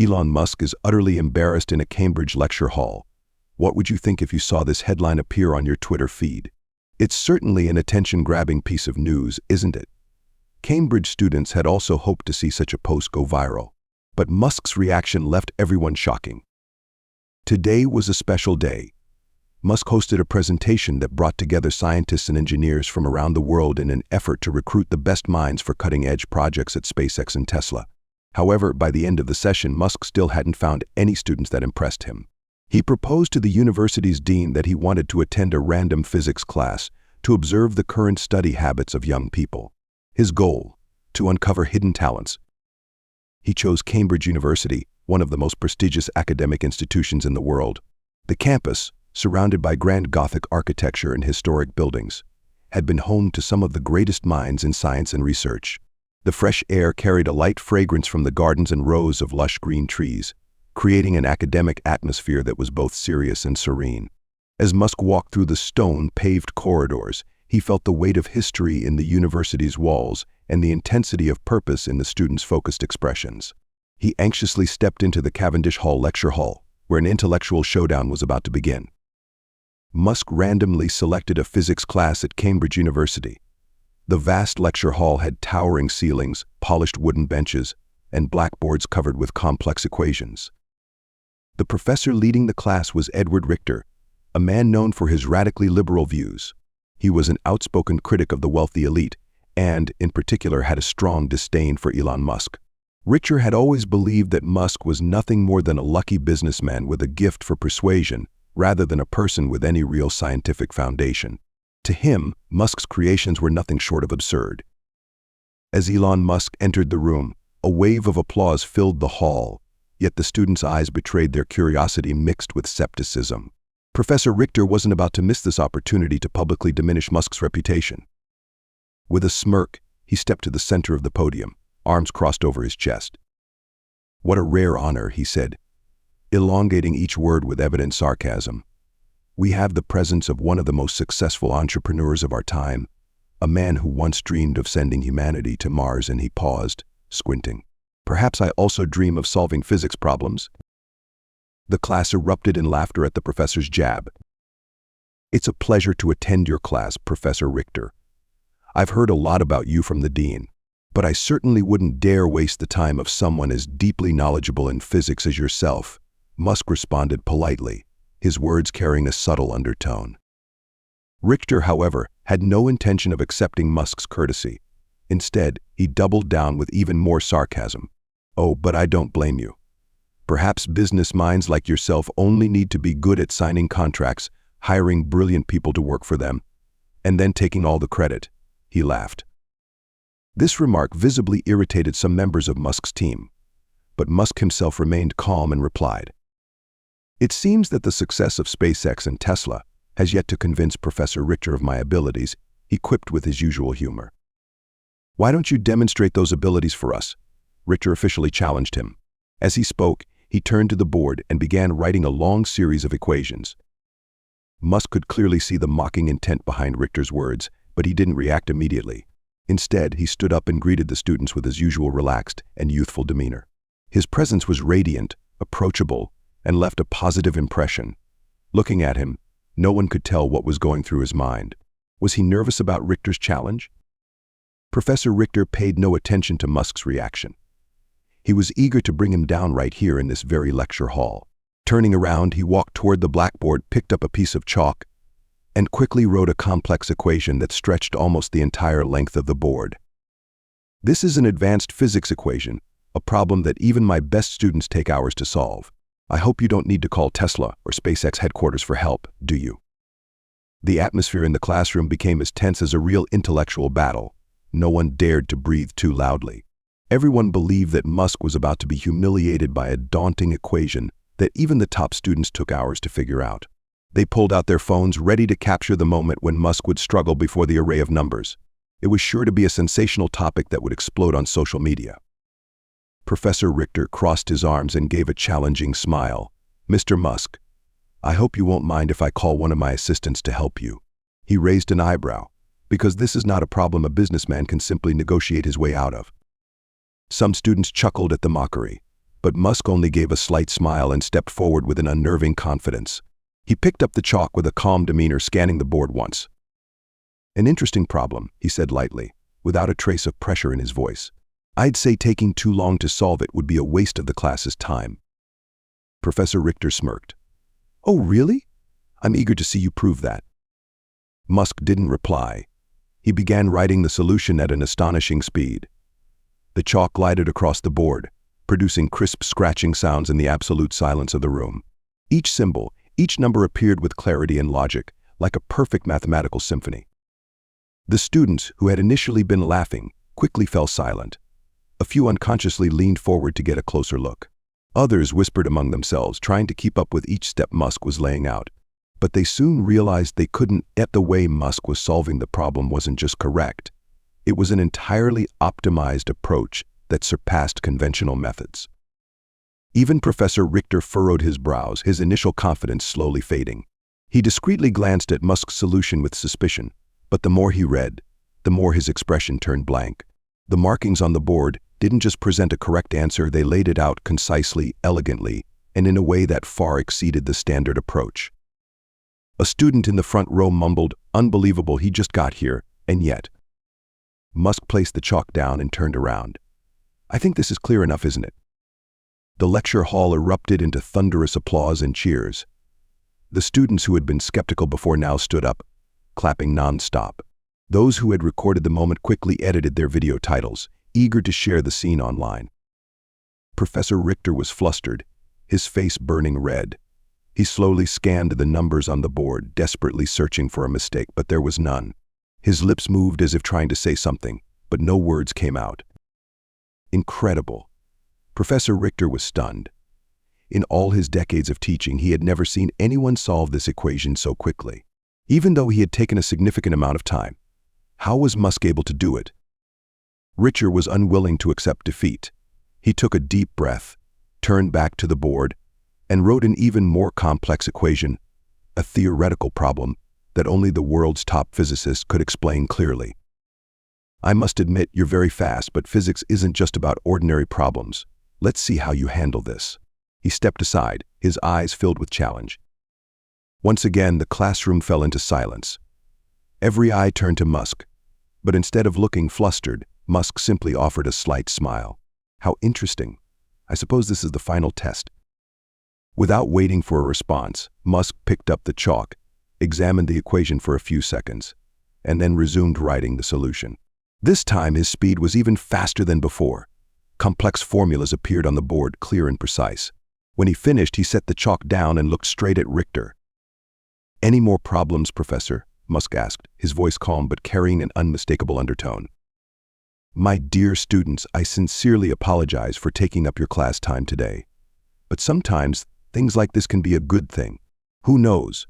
Elon Musk is utterly embarrassed in a Cambridge lecture hall. What would you think if you saw this headline appear on your Twitter feed? It's certainly an attention-grabbing piece of news, isn't it? Cambridge students had also hoped to see such a post go viral, but Musk's reaction left everyone shocking. Today was a special day. Musk hosted a presentation that brought together scientists and engineers from around the world in an effort to recruit the best minds for cutting-edge projects at SpaceX and Tesla. However, by the end of the session, Musk still hadn't found any students that impressed him. He proposed to the university's dean that he wanted to attend a random physics class to observe the current study habits of young people. His goal: to uncover hidden talents. He chose Cambridge University, one of the most prestigious academic institutions in the world. The campus, surrounded by grand Gothic architecture and historic buildings, had been home to some of the greatest minds in science and research. The fresh air carried a light fragrance from the gardens and rows of lush green trees, creating an academic atmosphere that was both serious and serene. As Musk walked through the stone-paved corridors, he felt the weight of history in the university's walls and the intensity of purpose in the students' focused expressions. He anxiously stepped into the Cavendish Hall lecture hall, where an intellectual showdown was about to begin. Musk randomly selected a physics class at Cambridge University. The vast lecture hall had towering ceilings, polished wooden benches, and blackboards covered with complex equations. The professor leading the class was Edward Richter, a man known for his radically liberal views. He was an outspoken critic of the wealthy elite and, in particular, had a strong disdain for Elon Musk. Richter had always believed that Musk was nothing more than a lucky businessman with a gift for persuasion, rather than a person with any real scientific foundation. To him, Musk's creations were nothing short of absurd. As Elon Musk entered the room, a wave of applause filled the hall, yet the students' eyes betrayed their curiosity mixed with skepticism. Professor Richter wasn't about to miss this opportunity to publicly diminish Musk's reputation. With a smirk, he stepped to the center of the podium, arms crossed over his chest. "What a rare honor," he said, elongating each word with evident sarcasm. "We have the presence of one of the most successful entrepreneurs of our time, a man who once dreamed of sending humanity to Mars," and he paused, squinting. "Perhaps I also dream of solving physics problems." The class erupted in laughter at the professor's jab. "It's a pleasure to attend your class, Professor Richter. I've heard a lot about you from the dean, but I certainly wouldn't dare waste the time of someone as deeply knowledgeable in physics as yourself," Musk responded politely, his words carrying a subtle undertone. Richter, however, had no intention of accepting Musk's courtesy. Instead, he doubled down with even more sarcasm. "Oh, but I don't blame you. Perhaps business minds like yourself only need to be good at signing contracts, hiring brilliant people to work for them, and then taking all the credit," he laughed. This remark visibly irritated some members of Musk's team, but Musk himself remained calm and replied, "It seems that the success of SpaceX and Tesla has yet to convince Professor Richter of my abilities," he quipped with his usual humor. "Why don't you demonstrate those abilities for us?" Richter officially challenged him. As he spoke, he turned to the board and began writing a long series of equations. Musk could clearly see the mocking intent behind Richter's words, but he didn't react immediately. Instead, he stood up and greeted the students with his usual relaxed and youthful demeanor. His presence was radiant, approachable, and left a positive impression. Looking at him, no one could tell what was going through his mind. Was he nervous about Richter's challenge? Professor Richter paid no attention to Musk's reaction. He was eager to bring him down right here in this very lecture hall. Turning around, he walked toward the blackboard, picked up a piece of chalk, and quickly wrote a complex equation that stretched almost the entire length of the board. "This is an advanced physics equation, a problem that even my best students take hours to solve. I hope you don't need to call Tesla or SpaceX headquarters for help, do you?" The atmosphere in the classroom became as tense as a real intellectual battle. No one dared to breathe too loudly. Everyone believed that Musk was about to be humiliated by a daunting equation that even the top students took hours to figure out. They pulled out their phones, ready to capture the moment when Musk would struggle before the array of numbers. It was sure to be a sensational topic that would explode on social media. Professor Richter crossed his arms and gave a challenging smile. "Mr. Musk, I hope you won't mind if I call one of my assistants to help you." He raised an eyebrow, because this is not a problem a businessman can simply negotiate his way out of. Some students chuckled at the mockery, but Musk only gave a slight smile and stepped forward with an unnerving confidence. He picked up the chalk with a calm demeanor, scanning the board once. "An interesting problem," he said lightly, without a trace of pressure in his voice. "I'd say taking too long to solve it would be a waste of the class's time." Professor Richter smirked. "Oh, really? I'm eager to see you prove that." Musk didn't reply. He began writing the solution at an astonishing speed. The chalk glided across the board, producing crisp scratching sounds in the absolute silence of the room. Each symbol, each number appeared with clarity and logic, like a perfect mathematical symphony. The students, who had initially been laughing, quickly fell silent. A few unconsciously leaned forward to get a closer look. Others whispered among themselves, trying to keep up with each step Musk was laying out. But they soon realized they couldn't. The way Musk was solving the problem wasn't just correct. It was an entirely optimized approach that surpassed conventional methods. Even Professor Richter furrowed his brows, his initial confidence slowly fading. He discreetly glanced at Musk's solution with suspicion, but the more he read, the more his expression turned blank. The markings on the board didn't just present a correct answer, they laid it out concisely, elegantly, and in a way that far exceeded the standard approach. A student in the front row mumbled, "Unbelievable, he just got here, and yet." Musk placed the chalk down and turned around. "I think this is clear enough, isn't it?" The lecture hall erupted into thunderous applause and cheers. The students who had been skeptical before now stood up, clapping non-stop. Those who had recorded the moment quickly edited their video titles, eager to share the scene online. Professor Richter was flustered, his face burning red. He slowly scanned the numbers on the board, desperately searching for a mistake, but there was none. His lips moved as if trying to say something, but no words came out. Incredible. Professor Richter was stunned. In all his decades of teaching, he had never seen anyone solve this equation so quickly. Even though he had taken a significant amount of time, how was Musk able to do it? Richter was unwilling to accept defeat. He took a deep breath, turned back to the board, and wrote an even more complex equation, a theoretical problem that only the world's top physicists could explain clearly. "I must admit, you're very fast, but physics isn't just about ordinary problems. Let's see how you handle this." He stepped aside, his eyes filled with challenge. Once again, the classroom fell into silence. Every eye turned to Musk, but instead of looking flustered, Musk simply offered a slight smile. "How interesting. I suppose this is the final test." Without waiting for a response, Musk picked up the chalk, examined the equation for a few seconds, and then resumed writing the solution. This time his speed was even faster than before. Complex formulas appeared on the board, clear and precise. When he finished, he set the chalk down and looked straight at Richter. "Any more problems, Professor?" Musk asked, his voice calm but carrying an unmistakable undertone. "My dear students, I sincerely apologize for taking up your class time today. But sometimes things like this can be a good thing. Who knows?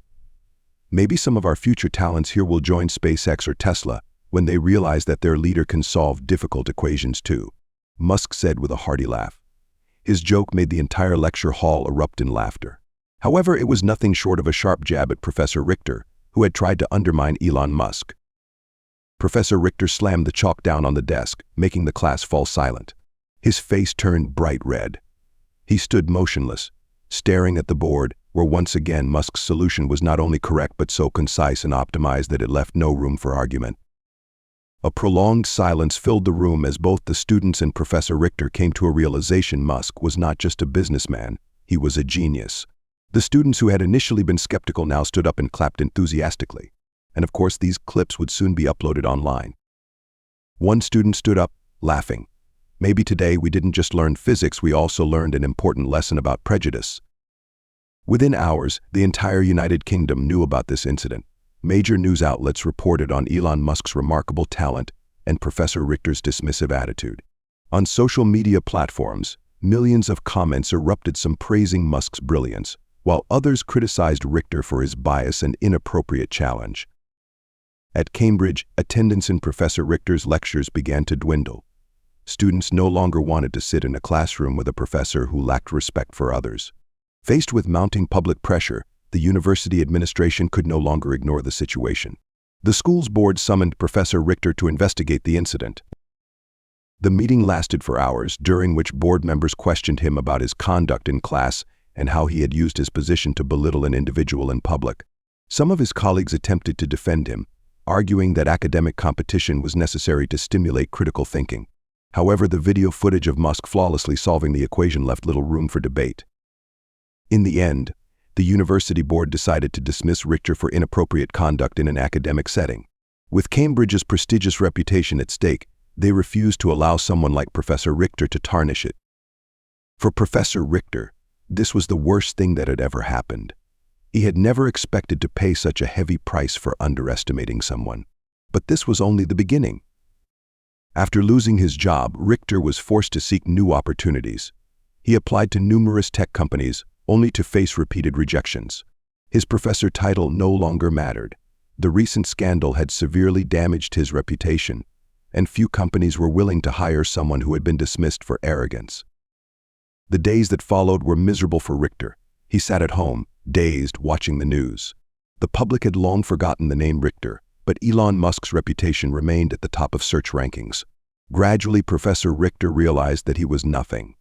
Maybe some of our future talents here will join SpaceX or Tesla when they realize that their leader can solve difficult equations too," Musk said with a hearty laugh. His joke made the entire lecture hall erupt in laughter. However, it was nothing short of a sharp jab at Professor Richter, who had tried to undermine Elon Musk. Professor Richter slammed the chalk down on the desk, making the class fall silent. His face turned bright red. He stood motionless, staring at the board, where once again Musk's solution was not only correct but so concise and optimized that it left no room for argument. A prolonged silence filled the room as both the students and Professor Richter came to a realization: Musk was not just a businessman, he was a genius. The students who had initially been skeptical now stood up and clapped enthusiastically. And of course, these clips would soon be uploaded online. One student stood up, laughing. "Maybe today we didn't just learn physics, we also learned an important lesson about prejudice." Within hours, the entire United Kingdom knew about this incident. Major news outlets reported on Elon Musk's remarkable talent and Professor Richter's dismissive attitude. On social media platforms, millions of comments erupted, some praising Musk's brilliance, while others criticized Richter for his bias and inappropriate challenge. At Cambridge, attendance in Professor Richter's lectures began to dwindle. Students no longer wanted to sit in a classroom with a professor who lacked respect for others. Faced with mounting public pressure, the university administration could no longer ignore the situation. The school's board summoned Professor Richter to investigate the incident. The meeting lasted for hours, during which board members questioned him about his conduct in class and how he had used his position to belittle an individual in public. Some of his colleagues attempted to defend him, arguing that academic competition was necessary to stimulate critical thinking. However, the video footage of Musk flawlessly solving the equation left little room for debate. In the end, the university board decided to dismiss Richter for inappropriate conduct in an academic setting. With Cambridge's prestigious reputation at stake, they refused to allow someone like Professor Richter to tarnish it. For Professor Richter, this was the worst thing that had ever happened. He had never expected to pay such a heavy price for underestimating someone. But this was only the beginning. After losing his job, Richter was forced to seek new opportunities. He applied to numerous tech companies, only to face repeated rejections. His professor title no longer mattered. The recent scandal had severely damaged his reputation, and few companies were willing to hire someone who had been dismissed for arrogance. The days that followed were miserable for Richter. He sat at home, dazed, watching the news. The public had long forgotten the name Richter, but Elon Musk's reputation remained at the top of search rankings. Gradually, Professor Richter realized that he was nothing.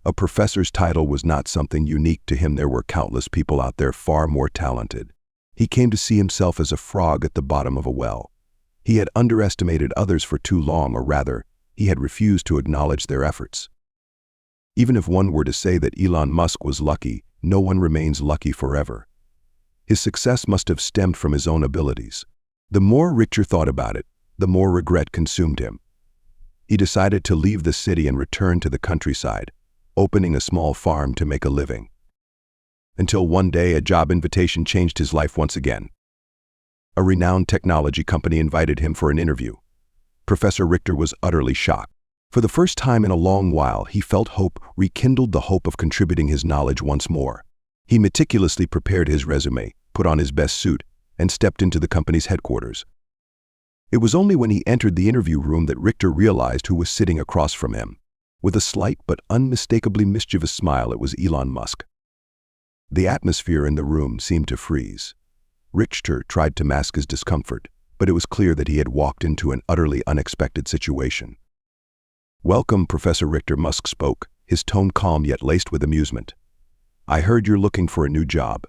A professor's title was not something unique to him. There were countless people out there far more talented. He came to see himself as a frog at the bottom of a well. He had underestimated others for too long, or rather, he had refused to acknowledge their efforts. Even if one were to say that Elon Musk was lucky, no one remains lucky forever. His success must have stemmed from his own abilities. The more Richter thought about it, the more regret consumed him. He decided to leave the city and return to the countryside, opening a small farm to make a living. Until one day, a job invitation changed his life once again. A renowned technology company invited him for an interview. Professor Richter was utterly shocked. For the first time in a long while, he felt hope, rekindled the hope of contributing his knowledge once more. He meticulously prepared his resume, put on his best suit, and stepped into the company's headquarters. It was only when he entered the interview room that Richter realized who was sitting across from him. With a slight but unmistakably mischievous smile, it was Elon Musk. The atmosphere in the room seemed to freeze. Richter tried to mask his discomfort, but it was clear that he had walked into an utterly unexpected situation. "Welcome, Professor Richter," Musk spoke, his tone calm yet laced with amusement. "I heard you're looking for a new job."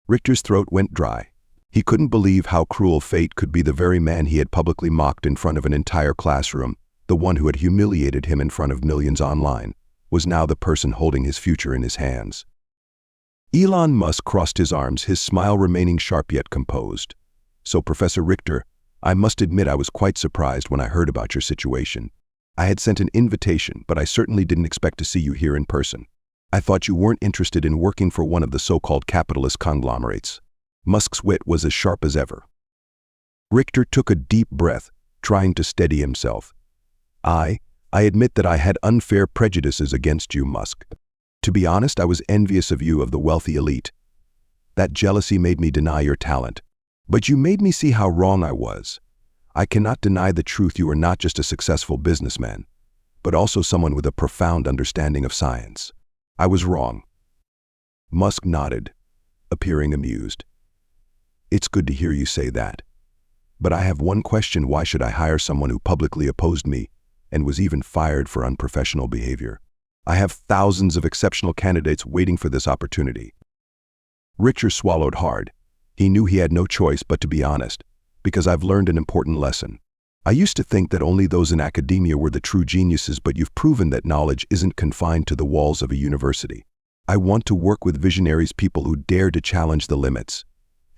Richter's throat went dry. He couldn't believe how cruel fate could be. The very man he had publicly mocked in front of an entire classroom, the one who had humiliated him in front of millions online, was now the person holding his future in his hands. Elon Musk crossed his arms, his smile remaining sharp yet composed. "So, Professor Richter, I must admit I was quite surprised when I heard about your situation. I had sent an invitation, but I certainly didn't expect to see you here in person. I thought you weren't interested in working for one of the so-called capitalist conglomerates." Musk's wit was as sharp as ever. Richter took a deep breath, trying to steady himself. I admit that I had unfair prejudices against you, Musk. To be honest, I was envious of you, of the wealthy elite. That jealousy made me deny your talent. But you made me see how wrong I was. I cannot deny the truth. You are not just a successful businessman, but also someone with a profound understanding of science. I was wrong." Musk nodded, appearing amused. "It's good to hear you say that. But I have one question. Why should I hire someone who publicly opposed me and was even fired for unprofessional behavior? I have thousands of exceptional candidates waiting for this opportunity." Richter swallowed hard. He knew he had no choice but to be honest, because I've learned an important lesson. I used to think that only those in academia were the true geniuses, but you've proven that knowledge isn't confined to the walls of a university. I want to work with visionaries, people who dare to challenge the limits.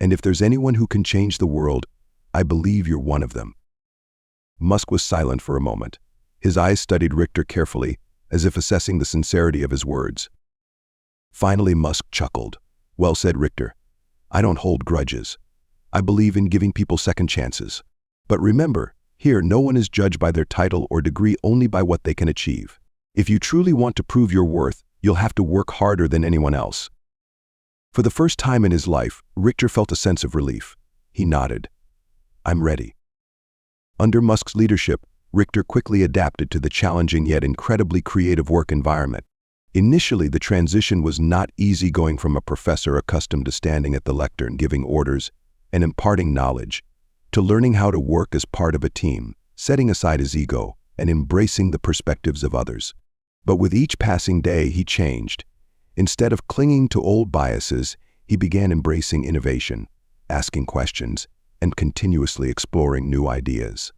And if there's anyone who can change the world, I believe you're one of them. Musk was silent for a moment. His eyes studied Richter carefully, as if assessing the sincerity of his words. Finally, Musk chuckled. "Well said, Richter. I don't hold grudges. I believe in giving people second chances. But remember, here no one is judged by their title or degree, only by what they can achieve. If you truly want to prove your worth, you'll have to work harder than anyone else." For the first time in his life, Richter felt a sense of relief. He nodded. "I'm ready." Under Musk's leadership, Richter quickly adapted to the challenging yet incredibly creative work environment. Initially, the transition was not easy, going from a professor accustomed to standing at the lectern giving orders and imparting knowledge, to learning how to work as part of a team, setting aside his ego, and embracing the perspectives of others. But with each passing day, he changed. Instead of clinging to old biases, he began embracing innovation, asking questions, and continuously exploring new ideas.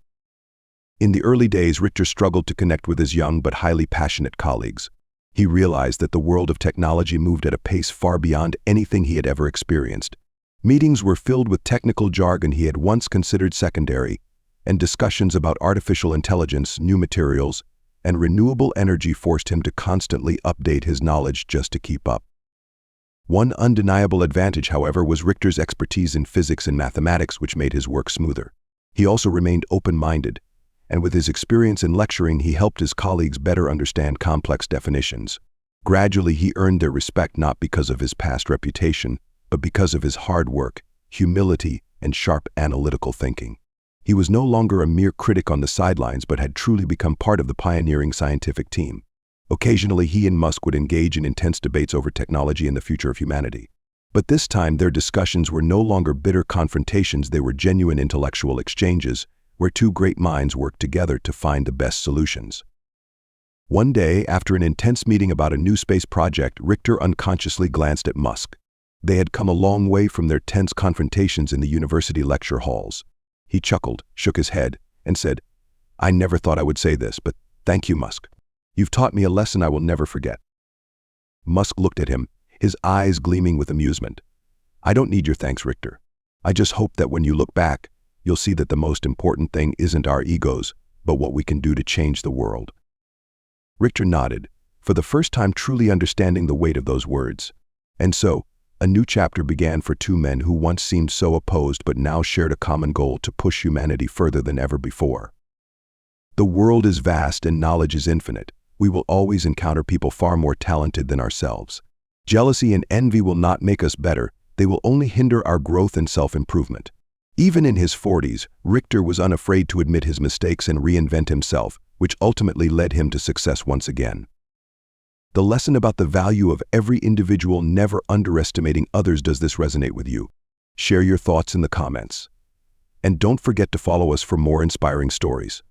In the early days, Richter struggled to connect with his young but highly passionate colleagues. He realized that the world of technology moved at a pace far beyond anything he had ever experienced. Meetings were filled with technical jargon he had once considered secondary, and discussions about artificial intelligence, new materials, and renewable energy forced him to constantly update his knowledge just to keep up. One undeniable advantage, however, was Richter's expertise in physics and mathematics, which made his work smoother. He also remained open-minded, and with his experience in lecturing, he helped his colleagues better understand complex definitions. Gradually, he earned their respect not because of his past reputation, but because of his hard work, humility, and sharp analytical thinking. He was no longer a mere critic on the sidelines, but had truly become part of the pioneering scientific team. Occasionally, he and Musk would engage in intense debates over technology and the future of humanity. But this time, their discussions were no longer bitter confrontations, they were genuine intellectual exchanges, where two great minds worked together to find the best solutions. One day, after an intense meeting about a new space project, Richter unconsciously glanced at Musk. They had come a long way from their tense confrontations in the university lecture halls. He chuckled, shook his head, and said, "I never thought I would say this, but thank you, Musk. You've taught me a lesson I will never forget." Musk looked at him, his eyes gleaming with amusement. "I don't need your thanks, Richter. I just hope that when you look back, you'll see that the most important thing isn't our egos, but what we can do to change the world." Richter nodded, for the first time truly understanding the weight of those words. And so, a new chapter began for two men who once seemed so opposed but now shared a common goal to push humanity further than ever before. The world is vast and knowledge is infinite. We will always encounter people far more talented than ourselves. Jealousy and envy will not make us better, they will only hinder our growth and self-improvement. Even in his 40s, Richter was unafraid to admit his mistakes and reinvent himself, which ultimately led him to success once again. The lesson about the value of every individual, never underestimating others. Does this resonate with you? Share your thoughts in the comments. And don't forget to follow us for more inspiring stories.